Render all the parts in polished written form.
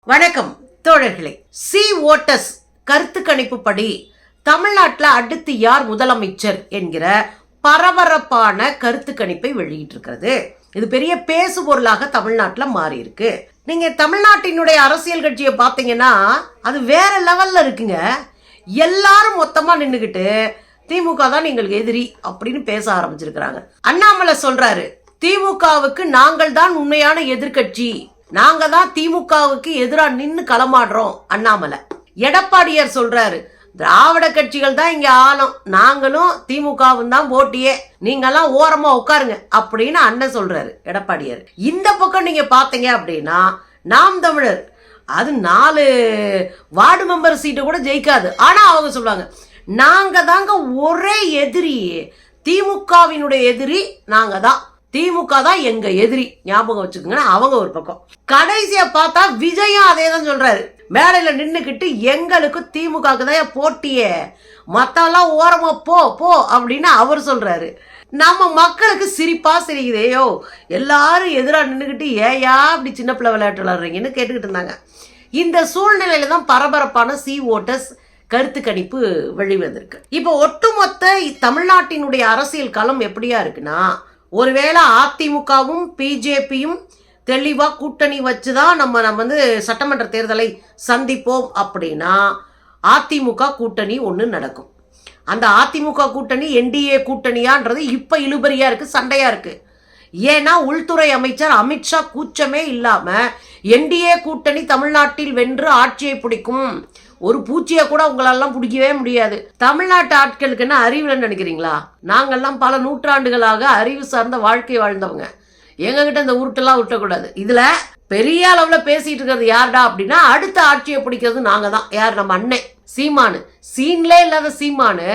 வணக்கம் தோழர்களே. சி ஓட்டஸ் கருத்து கணிப்புப்படி தமிழ்நாட்டில் அடுத்து யார் முதலமைச்சர் என்கிற பரபரப்பான கருத்து கணிப்பை வெளியிட்டிருக்கிறது. இது பெரிய பேசு பொருளாக தமிழ்நாட்டில் மாறி இருக்கு. நீங்க தமிழ்நாட்டினுடைய அரசியல் கட்சியை பார்த்தீங்கன்னா அது வேற லெவல்ல இருக்குங்க. எல்லாரும் மொத்தமா நின்றுகிட்டு திமுக தான் எங்களுக்கு எதிரி அப்படின்னு பேச ஆரம்பிச்சிருக்கிறாங்க. அண்ணாமலை சொல்றாரு, திமுகவுக்கு நாங்கள் தான் உண்மையான எதிர்கட்சி, நாங்க தான் திமுகவுக்கு எதிராக நின்று களமாடுறோம் அண்ணாமலை. எடப்பாடியார் சொல்றாரு, திராவிட கட்சிகள் தான் இங்க ஆளும், நாங்களும் திமுகவும் தான் போட்டியே, நீங்கெல்லாம் ஓரமா உட்காருங்க அப்படின்னு அண்ணன் சொல்றாரு எடப்பாடியார். இந்த பக்கம் நீங்க பாத்தீங்க அப்படின்னா நாம் தமிழர் அது 4 வார்டு மெம்பர் சீட்டு கூட ஜெயிக்காது. ஆனா அவங்க சொல்லுவாங்க, நாங்க தாங்க ஒரே எதிரி, திமுகவினுடைய எதிரி நாங்க தான், திமுக தான் எங்க எதிரி, ஞாபகம் வச்சுக்கோங்க. அவங்க ஒரு பக்கம். கடைசியா பார்த்தா விஜயும் அதே தான் சொல்றாரு, மேடையில நின்னுக்கிட்டு எங்களுக்கு திமுகவுக்கு தான் போட்டியே, மத்தெல்லாம் ஓரமா போ போ அப்படின்னு அவர் சொல்றாரு. நம்ம மக்களுக்கு சிரிப்பா சிரிக்குதேயோ, எல்லாரும் எதிராக நின்றுக்கிட்டு ஏயா அப்படி சின்ன பிள்ளை விளையாட்டு விளையாடுறீங்கன்னு கேட்டுக்கிட்டு இருந்தாங்க. இந்த சூழ்நிலையில தான் பரபரப்பான சி ஓட்டஸ் கருத்து கணிப்பு வெளிவந்திருக்கு. இப்போ ஒட்டுமொத்த தமிழ்நாட்டினுடைய அரசியல் களம் எப்படியா இருக்குன்னா, ஒருவேளை அதிமுகவும் பிஜேபியும் தெளிவா கூட்டணி வச்சுதான் நம்ம வந்து சட்டமன்ற தேர்தலை சந்திப்போம் அப்படின்னா அதிமுக கூட்டணி ஒன்று நடக்கும். அந்த அதிமுக கூட்டணி என்டிஏ கூட்டணியான்றது இப்ப இழுபறியா இருக்கு, சண்டையா இருக்கு. ஏன்னா உள்துறை அமைச்சர் அமித்ஷா கூச்சமே இல்லாம என்டிஏ கூட்டணி தமிழ்நாட்டில் வென்று ஆட்சியை பிடிக்கும், ஒரு பூச்சியை கூட உங்களெல்லாம் பிடிக்கவே முடியாது. தமிழ்நாட்டு ஆட்களுக்கு என்ன அறிவுலன்னு நினைக்கிறீங்களா? நாங்கெல்லாம் பல நூற்றாண்டுகளாக அறிவு சார்ந்த வாழ்க்கை வாழ்ந்தவங்க, எங்ககிட்ட இந்த உருட்டெல்லாம் விட்டக்கூடாது. இதுல பெரிய அளவுல பேசிட்டு இருக்கிறது யாருடா அப்படின்னா, அடுத்த ஆட்சியை பிடிக்கிறது நாங்க தான். யார்? நம்ம அண்ணன் சீமானு. சீன்லே இல்லாத சீமானு,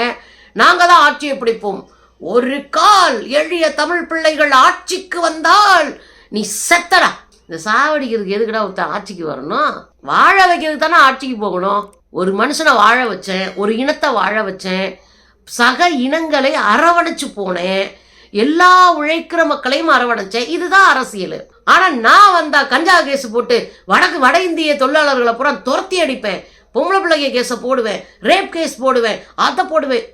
நாங்க தான் ஆட்சியை பிடிப்போம், ஒரு கால் எளிய தமிழ் பிள்ளைகள் ஆட்சிக்கு வந்தால் நீ செத்தடா. இந்த சாவடிக்கிறதுக்கு எதுக்குடா ஒருத்தன் ஆட்சிக்கு வரணும்? வாழ வைக்கிறதுக்கு தானே ஆட்சிக்கு போகணும். ஒரு மனுஷனை வாழ வச்சேன், ஒரு இனத்தை வாழ வச்சேன், சக இனங்களை அரவணைச்சு போனேன், எல்லா உழைக்கிற மக்களையும் அரவணைச்சேன், இதுதான் அரசியல். ஆனா நான் வந்தா கஞ்சா கேஸ் போட்டு வட இந்திய தொழிலாளர்களை பூரா துரத்தி அடிப்பேன், பொம்பளை பிள்ளைங்க கேஸை போடுவேன், ரேப் கேஸ் போடுவேன், அதை போடுவேன்.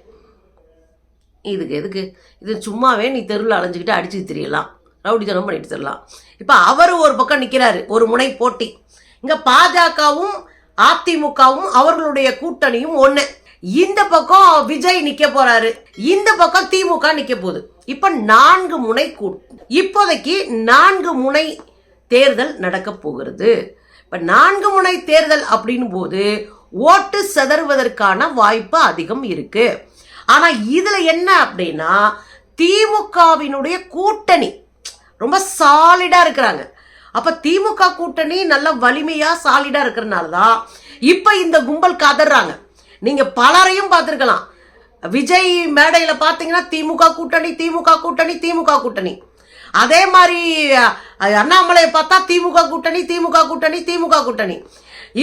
இதுக்கு எதுக்கு? இது சும்மாவே நீ தெருவில் அலைஞ்சிக்கிட்டு அடிச்சுட்டு தெரியலாம், ரவுடித்தனம் பண்ணிட்டு தெரியலாம். இப்போ அவர் ஒரு பக்கம் நிற்கிறாரு, ஒரு முனை போட்டி. இங்கே பாஜகவும் அதிமுகவும் அவர்களுடைய கூட்டணியும் ஒன்று. இந்த பக்கம் விஜய் நிற்க போறாரு, இந்த பக்கம் திமுக நிற்க போகுது. இப்போ 4 முனை இப்போதைக்கு 4 முனை தேர்தல் நடக்க போகிறது. இப்போ 4 முனை தேர்தல் அப்படின்னு போது ஓட்டு சிதறுவதற்கான வாய்ப்பு அதிகம் இருக்கு. ஆனா இதுல என்ன அப்படின்னா, திமுகவினுடைய கூட்டணி ரொம்ப சாலிடா இருக்கிறாங்க. அப்ப திமுக கூட்டணி நல்ல வலிமையா சாலிடா இருக்கிறதுனாலதான் இப்ப இந்த கும்பல் கதறாங்க. நீங்க பலரையும் பார்த்திருக்கலாம், விஜய் மேடையில பாத்தீங்கன்னா திமுக கூட்டணி திமுக கூட்டணி திமுக கூட்டணி, அதே மாதிரி அண்ணாமலையை பார்த்தா திமுக கூட்டணி திமுக கூட்டணி திமுக கூட்டணி.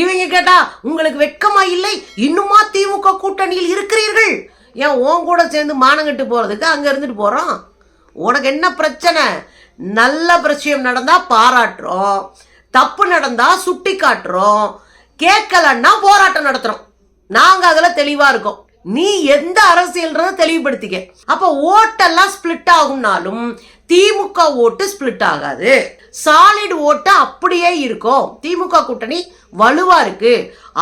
இவங்க கேட்டா, உங்களுக்கு வெட்கமா இல்லை, இன்னுமா திமுக கூட்டணியில் இருக்கிறீர்கள்? ஏன் உன் கூட சேர்ந்து மானங்கட்டு போறதுக்கு அங்க இருந்துட்டு போறோம்? உனக்கு என்ன பிரச்சனை? நல்ல பிரச்சனை நடந்தா பாராட்டுறோம், தப்பு நடந்தா சுட்டி காட்டுறோம், கேட்கலன்னா போராட்டம் நடத்துறோம். நாங்க அதுல தெளிவா இருக்கோம். நீ எந்த அரசியல்ன்றத தெளிவுபடுத்திக்க. அப்ப ஓட்டெல்லாம் ஸ்பிளிட் ஆகும்னாலும் திமுக ஓட்டு ஸ்பிளிட் ஆகாது, சாலிட் ஓட்டு அப்படியே இருக்கும். திமுக கூட்டணி வலுவா இருக்கு.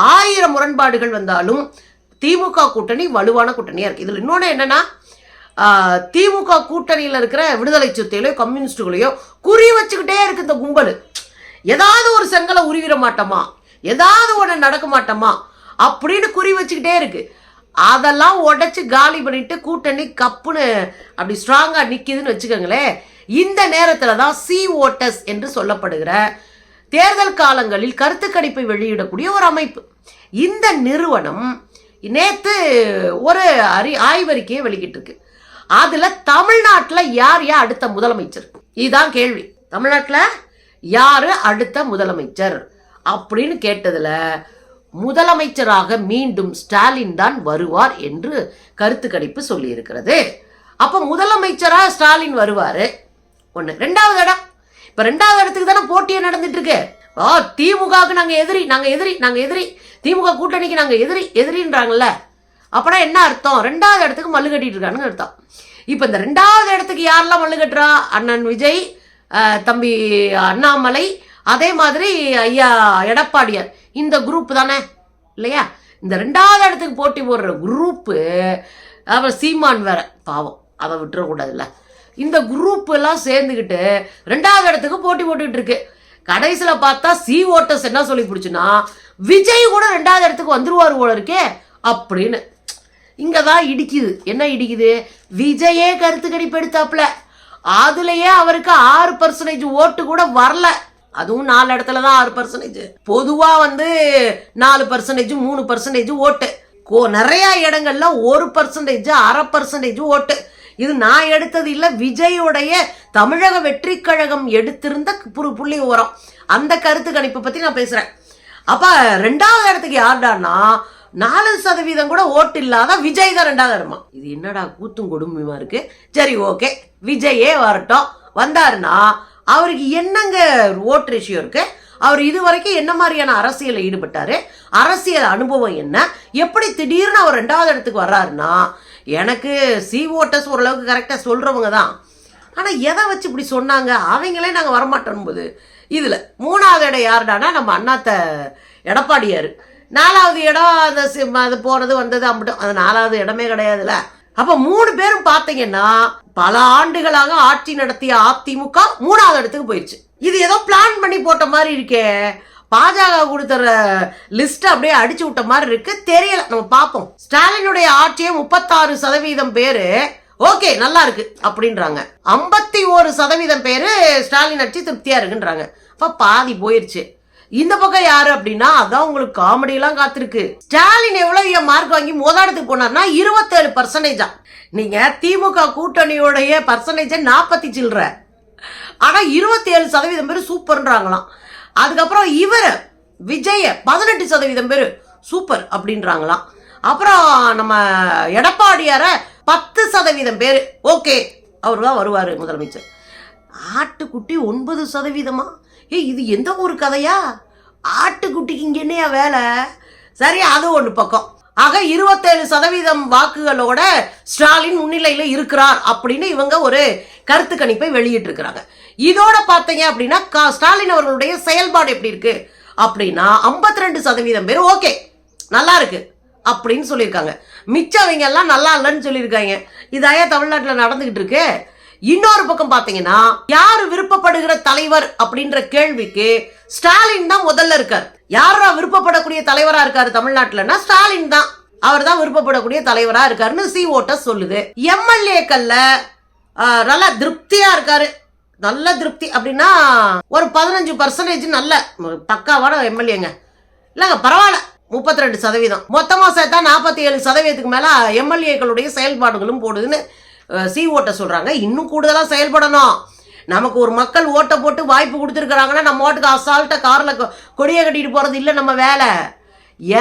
1000 முரண்பாடுகள் வந்தாலும் திமுக கூட்டணி வலுவான கூட்டணியா இருக்கு. இதுல இன்னொன்னு என்னன்னா, திமுக கூட்டணியில இருக்கிற விடுதலை சிறுத்தைகளையோ கம்யூனிஸ்டுகளையோ குறி வச்சுக்கிட்டே இருக்கு இந்த கும்பல். ஏதாவது ஒரு செங்கலை உருவிட மாட்டோமா, ஏதாவது ஒன்று நடக்க மாட்டோமா அப்படின்னு குறி வச்சுக்கிட்டே இருக்கு. அதெல்லாம் உடைச்சு காலி பண்ணிட்டு கூட்டணி கப்புன்னு அப்படி ஸ்ட்ராங்கா நிக்குதுன்னு வச்சுக்கோங்களேன். இந்த நேரத்துல தான் சி ஓட்டஸ் என்று சொல்லப்படுகிற தேர்தல் காலங்களில் கருத்து கணிப்பை வெளியிடக்கூடிய ஒரு அமைப்பு. இந்த நிறுவனம் நேத்து ஒரு ஆய்வறிக்கையை வெளியிட்டு இருக்கு. அதுல தமிழ்நாட்டுல யார் அடுத்த முதலமைச்சர், இதுதான் கேள்வி. தமிழ்நாட்டுல யாரு அடுத்த முதலமைச்சர் அப்படின்னு கேட்டதுல முதலமைச்சராக மீண்டும் ஸ்டாலின் தான் வருவார் என்று கருத்து கணிப்பு சொல்லி இருக்கிறது. அப்ப முதலமைச்சரா ஸ்டாலின் வருவாரு ஒண்ணு. 2வது இடம், இப்ப 2வது இடத்துக்கு தானே போட்டியே நடந்துட்டு இருக்கு. திமுகவுக்கு நாங்க எதிரி நாங்க எதிரி நாங்க எதிரி, திமுக கூட்டணிக்கு நாங்க எதிரி எதிரின்றாங்கல்ல. அப்படின்னா என்ன அர்த்தம்? 2வது இடத்துக்கு மல்லு கட்டிட்டு இருக்கானுங்க அர்த்தம். இப்ப இந்த 2வது இடத்துக்கு யாரெல்லாம் மல்லு கட்டுறா? அண்ணன் விஜய், தம்பி அண்ணாமலை, அதே மாதிரி ஐயா எடப்பாடியார், இந்த குரூப் தானே இல்லையா? இந்த 2வது இடத்துக்கு போட்டி போடுற குரூப்பு, அப்புறம் சீமான் வேற பாவம், அதை விட்டுறக்கூடாதுல்ல. இந்த குரூப் எல்லாம் சேர்ந்துக்கிட்டு 2வது இடத்துக்கு போட்டி போட்டுக்கிட்டு இருக்கு. கடைசியில் பார்த்தா சி ஓட்டர்ஸ் என்ன சொல்லி பிடிச்சுன்னா, விஜய் கூட 2வது இடத்துக்கு வந்துருவார் போல இருக்கே அப்படின்னு. இங்கே தான் இடிக்குது. என்ன இடிக்குது? விஜயே கருத்து கணிப்பு எடுத்தாப்புல, அதுலயே அவருக்கு 6% ஓட்டு கூட வரல. அதுவும் 4 இடத்துல தான் 6%. பொதுவா 4%, 3% ஓட்டு. நிறைய இடங்கள்ல 1%, 1/2% ஓட்டு. இது நான் எடுத்தது இல்ல, விஜயோடைய தமிழக வெற்றி கழகம் எடுத்திருந்த புள்ளி விவரம். அந்த கருத்து கணிப்பை பத்தி நான் பேசுறேன். அப்ப 2வது இடத்துக்கு யாருடான்னா 4% கூட ஓட்டு இல்லாத விஜய் தான் 2வது இடமா. இது என்னடா கூத்தும் கொடுமையுமா இருக்கு. சரி, ஓகே, விஜயே வரட்டும். வந்தாருன்னா அவருக்கு என்னங்க ஓட்டு ரேஷியோ இருக்கு? அவர் இது வரைக்கும் என்ன மாதிரியான அரசியல ஈடுபட்டாரு? அரசியல் அனுபவம் என்ன? எப்படி திடீர்னு அவர் 2வது இடத்துக்கு வர்றாருன்னா, எனக்கு சி ஓட்டர்ஸ் ஓரளவுக்கு கரெக்டாக சொல்றவங்க தான். ஆனால் எதை வச்சு இப்படி சொன்னாங்க? அவங்களே நாங்கள் வரமாட்டோம் போது. இதில் 3வது இடம் யாருடானா நம்ம அண்ணாத்த எடப்பாடியார். 4வது இடம் அது போனது வந்தது அம்பிட்டும், அது 4வது இடமே கிடையாதுல்ல. அப்ப 3 பேரும் பாத்தீங்கன்னா பல ஆண்டுகளாக ஆட்சி நடத்திய அதிமுக 3வது இடத்துக்கு போயிடுச்சு. இது ஏதோ பிளான் பண்ணி போட்ட மாதிரி இருக்கே. பாஜக கொடுத்துற லிஸ்ட் அப்படியே அடிச்சு விட்ட மாதிரி இருக்கு. தெரியல, நம்ம பார்ப்போம். ஸ்டாலினுடைய ஆட்சியை 36% பேரு ஓகே நல்லா இருக்கு அப்படின்றாங்க. 51% பேரு ஸ்டாலின் ஆட்சி திருப்தியா இருக்குன்றாங்க. அப்ப பாதி போயிருச்சு. இந்த பக்கம் யாரு அப்படின்னா, அதான் உங்களுக்கு காமெடி எல்லாம் காத்திருக்கு. ஸ்டாலின் எவ்வளவு மார்க் வாங்கி மோதாடத்துக்கு போனார்னா 27%. நீங்க திமுக கூட்டணியோடைய பர்சன்டேஜ் 40 சில்ற, ஆனா 27% பேர் சூப்பர்ன்றாங்களாம். அதுக்கப்புறம் இவர் விஜய 18% பேர் சூப்பர் அப்படின்றாங்களாம். அப்புறம் நம்ம எடப்பாடியார 10% பேர் ஓகே அவரு தான் வருவாரு முதலமைச்சர். ஆட்டுக்குட்டி 9%. இது எந்த ஒரு கதையா? ஆட்டுக்குட்டிக்கு இங்க என்னையா வேலை? சரி, அது ஒண்ணு பக்கம். ஆக 27% வாக்குகளோட ஸ்டாலின் முன்னிலையில இருக்கிறார் அப்படின்னு இவங்க ஒரு கருத்து கணிப்பை வெளியிட்டு இருக்கிறாங்க. இதோட பார்த்தீங்க அப்படின்னா ஸ்டாலின் அவர்களுடைய செயல்பாடு எப்படி இருக்கு அப்படின்னா 52% பேர் ஓகே நல்லா இருக்கு அப்படின்னு சொல்லியிருக்காங்க. மிச்சவங்க எல்லாம் நல்லா இல்லைன்னு சொல்லியிருக்காங்க. இதாயா தமிழ்நாட்டில் நடந்துகிட்டு இருக்கு. இன்னொரு பக்கம் பாத்தீங்கன்னா, யாரு விருப்பப்படுகிற தலைவர் அப்படின்ற கேள்விக்கு ஸ்டாலின் தான் முதல்ல இருக்காரு. யாரா விருப்பப்படக்கூடிய தலைவரா இருக்காரு தமிழ்நாட்டுலன்னா ஸ்டாலின் தான். அவர் தான் விருப்பப்படக்கூடிய தலைவரா இருக்காருன்னு சி ஓட்டர்ஸ் சொல்லுது. எம்எல்ஏக்கள்ல நல்லா திருப்தியா இருக்காரு. நல்ல திருப்தி அப்படின்னா ஒரு 15% நல்ல பக்காவான எம்எல்ஏங்க இல்லங்க, பரவாயில்ல. 32% மொத்தமா சேர்த்தா 47% மேல எம்எல்ஏக்களுடைய செயல்பாடுகளும் போடுதுன்னு சி ஓட்ட சொல்றாங்க. இன்னும் கூடுதலா செயல்படணும். நமக்கு ஒரு மக்கள் ஓட்டை போட்டு வாய்ப்பு கொடுத்துருக்காங்கன்னா நம்ம ஓட்டுக்கு அசால்ட்டா கார்ல கொடியை கட்டிட்டு போறது இல்லை நம்ம வேலை.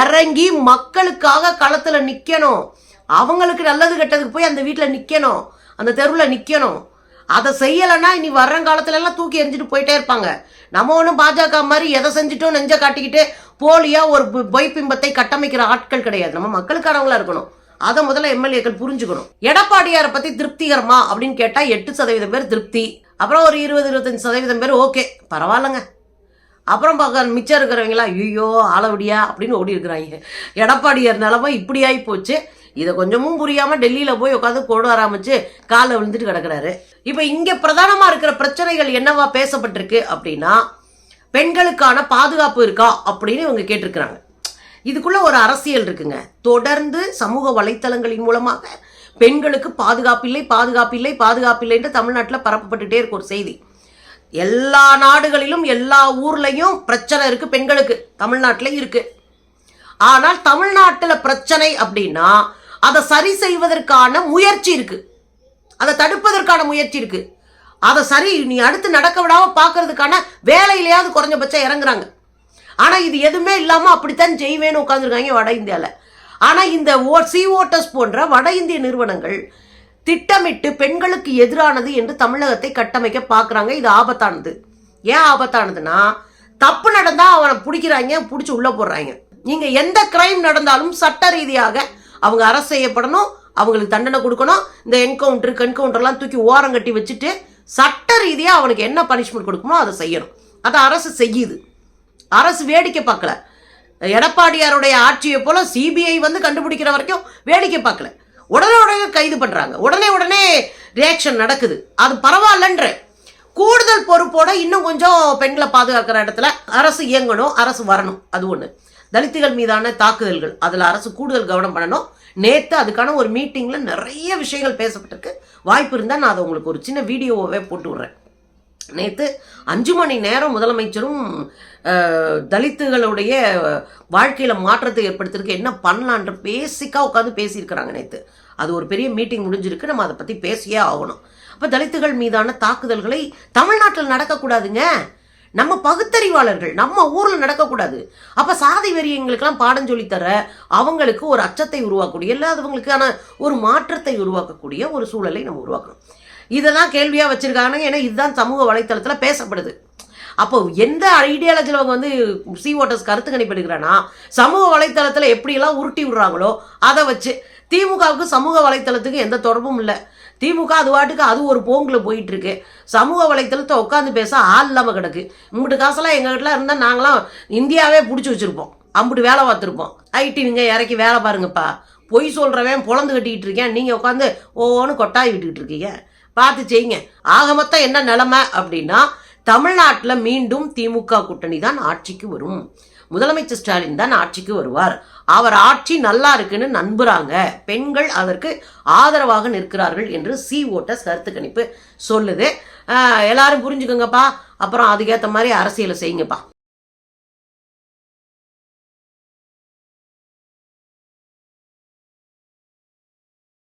இறங்கி மக்களுக்காக களத்துல நிக்கணும். அவங்களுக்கு நல்லது கெட்டதுக்கு போய் அந்த வீட்டுல நிக்கணும், அந்த தெருவில் நிக்கணும். அதை செய்யலைன்னா இனி வர்றங்காலத்துல எல்லாம் தூக்கி எரிஞ்சிட்டு போயிட்டே இருப்பாங்க. நம்ம ஒன்றும் பாஜக மாதிரி எதை செஞ்சுட்டோம் நெஞ்ச காட்டிக்கிட்டு போலியா ஒரு பொய் பிம்பத்தை கட்டமைக்கிற ஆட்கள் கிடையாது. நம்ம மக்களுக்கானவங்களா இருக்கணும். அதை முதல்ல எம்எல்ஏக்கள் புரிஞ்சுக்கணும். எடப்பாடியாரை பத்தி திருப்திகரமா அப்படின்னு கேட்டா 8% பேர் திருப்தி. அப்புறம் ஒரு 20-25% பேர் ஓகே பரவாயில்லங்க. அப்புறம் பார்க்க மிச்சம் இருக்கிறவங்களா ஐயோ ஆளவிடியா அப்படின்னு ஓடி இருக்கிறாங்க. எடப்பாடியார் நிலமை இப்படி ஆகி போச்சு. இதை கொஞ்சமும் புரியாம டெல்லியில போய் உட்காந்து கொடு ஆரம்பிச்சு காலில் விழுந்துட்டு கிடக்குறாரு. இப்ப இங்க பிரதானமா இருக்கிற பிரச்சனைகள் என்னவா பேசப்பட்டிருக்கு அப்படின்னா, பெண்களுக்கான பாதுகாப்பு இருக்கா அப்படின்னு இவங்க கேட்டிருக்கிறாங்க. இதுக்குள்ள ஒரு அரசியல் இருக்குங்க. தொடர்ந்து சமூக வலைத்தளங்களின் மூலமாக பெண்களுக்கு பாதுகாப்பில்லை பாதுகாப்பில்லை பாதுகாப்பில்லைன்ற தமிழ்நாட்டில் பரப்பப்பட்டுட்டே இருக்கு ஒரு செய்தி. எல்லா நாடுகளிலும் எல்லா ஊர்லயும் பிரச்சனை இருக்கு பெண்களுக்கு, தமிழ்நாட்டில் இருக்கு. ஆனால் தமிழ்நாட்டில் பிரச்சனை அப்படின்னா அதை சரி செய்வதற்கான முயற்சி இருக்கு, அதை தடுப்பதற்கான முயற்சி இருக்கு. அதை சரி நீ அடுத்து நடக்க விடாம பாக்குறதுக்கான வேலையிலேயாவது குறைஞ்சபட்சம் இறங்குறாங்க. ஆனா இது எதுவுமே இல்லாம அப்படித்தான் செய்வேன்னு உட்காந்துருக்காங்க வட இந்தியால. ஆனா இந்த சி ஓட்டர்ஸ் போன்ற வட இந்திய நிறுவனங்கள் திட்டமிட்டு பெண்களுக்கு எதிரானது என்று தமிழகத்தை கட்டமைக்க பார்க்குறாங்க. இது ஆபத்தானது. ஏன் ஆபத்தானதுன்னா, தப்பு நடந்தா அவனை பிடிக்கிறாங்க, பிடிச்சி உள்ள போடுறாங்க. நீங்க எந்த கிரைம் நடந்தாலும் சட்ட ரீதியாக அவங்க அரசு செய்யப்படணும், அவங்களுக்கு தண்டனை கொடுக்கணும். இந்த என்கவுண்டர்லாம் தூக்கி ஓரம் கட்டி வச்சுட்டு சட்ட ரீதியாக அவனுக்கு என்ன பனிஷ்மெண்ட் கொடுக்கணுமோ அதை செய்யணும். அதை அரசு செய்யுது. அரசு வேடிக்கை பார்க்கல. எடப்பாடியாருடைய ஆட்சியை போல சிபிஐ வந்து கண்டுபிடிக்கிற வரைக்கும் வேடிக்கை பார்க்கல. உடனே கைது பண்றாங்க, உடனே ரியாக்ஷன் நடக்குது. அது பரவாயில்லன்ற கூடுதல் பொறுப்போட இன்னும் கொஞ்சம் பெண்களை பாதுகாக்கிற இடத்துல அரசு இயங்கணும், அரசு வரணும். அது ஒண்ணு. தலித்துகள் மீதான தாக்குதல்கள், அதுல அரசு கூடுதல் கவனம் பண்ணணும். நேற்று அதுக்கான ஒரு மீட்டிங்ல நிறைய விஷயங்கள் பேசப்பட்டிருக்கு. வாய்ப்பு இருந்தால் நான் அதை உங்களுக்கு ஒரு சின்ன வீடியோவே போட்டு விடுறேன். நேற்று 5 மணி நேரம் முதலமைச்சரும் தலித்துகளுடைய வாழ்க்கையில மாற்றத்தை ஏற்படுத்துறதுக்கு என்ன பண்ணலான்ற பேசிக்கா உட்காந்து பேசியிருக்கிறாங்க நேற்று. அது ஒரு பெரிய மீட்டிங் முடிஞ்சிருக்கு, நம்ம அதை பத்தி பேசியே ஆகணும். அப்ப தலித்துகள் மீதான தாக்குதல்களை தமிழ்நாட்டில் நடக்கக்கூடாதுங்க. நம்ம பகுத்தறிவாளர்கள், நம்ம ஊர்ல நடக்கக்கூடாது. அப்ப சாதி வெறியங்களுக்கெல்லாம் பாடம் சொல்லித்தர, அவங்களுக்கு ஒரு அச்சத்தை உருவாக்கக்கூடிய, இல்லாதவங்களுக்கான ஒரு மாற்றத்தை உருவாக்கக்கூடிய ஒரு சூழலை நம்ம உருவாக்கணும். இதெல்லாம் கேள்வியா வச்சிருக்காங்க. ஏன்னா இதுதான் சமூக வலைத்தளத்துல பேசப்படுது. அப்போ எந்த ஐடியாலஜியில் அவங்க வந்து சி ஓட்டர்ஸ் கருத்து கணிப்பெடுக்கிறான்னா, சமூக வலைத்தளத்தில் எப்படியெல்லாம் உருட்டி விடுறாங்களோ அதை வச்சு. திமுகவுக்கு சமூக வலைத்தளத்துக்கு எந்த தொடர்பும் இல்லை. திமுக அது வாட்டுக்கு அது ஒரு போங்கில் போயிட்டு இருக்கு. சமூக வலைத்தளத்தை உட்காந்து பேச ஆள் இல்லாமல் கிடக்கு. இம்பிட்டு காசெல்லாம் எங்கள் வீட்டில் இருந்தால் நாங்களாம் இந்தியாவே பிடிச்சி வச்சிருப்போம், அம்பிட்டு வேலை பார்த்துருப்போம். ஐடி நீங்கள் இறக்கி வேலை பாருங்கப்பா, பொய் சொல்கிறவன் பொழந்து கட்டிக்கிட்டு இருக்கேன், நீங்கள் உட்காந்து ஒவ்வொன்று கொட்டாய் விட்டுக்கிட்டு இருக்கீங்க, பார்த்து செய்யுங்க. ஆக மொத்தம் என்ன நிலைமை அப்படின்னா, தமிழ்நாட்டில் மீண்டும் திமுக கூட்டணி தான் ஆட்சிக்கு வரும். முதலமைச்சர் ஸ்டாலின் தான் ஆட்சிக்கு வருவார். அவர் ஆட்சி நல்லா இருக்குன்னு நம்புறாங்க. பெண்கள் அதற்கு ஆதரவாக நிற்கிறார்கள் என்று சி ஓட்டர்ஸ் கருத்து கணிப்பு சொல்லுது. எல்லாரும் புரிஞ்சுக்கோங்கப்பா. அப்புறம் அதுக்கேற்ற மாதிரி அரசியலை செய்யுங்கப்பா.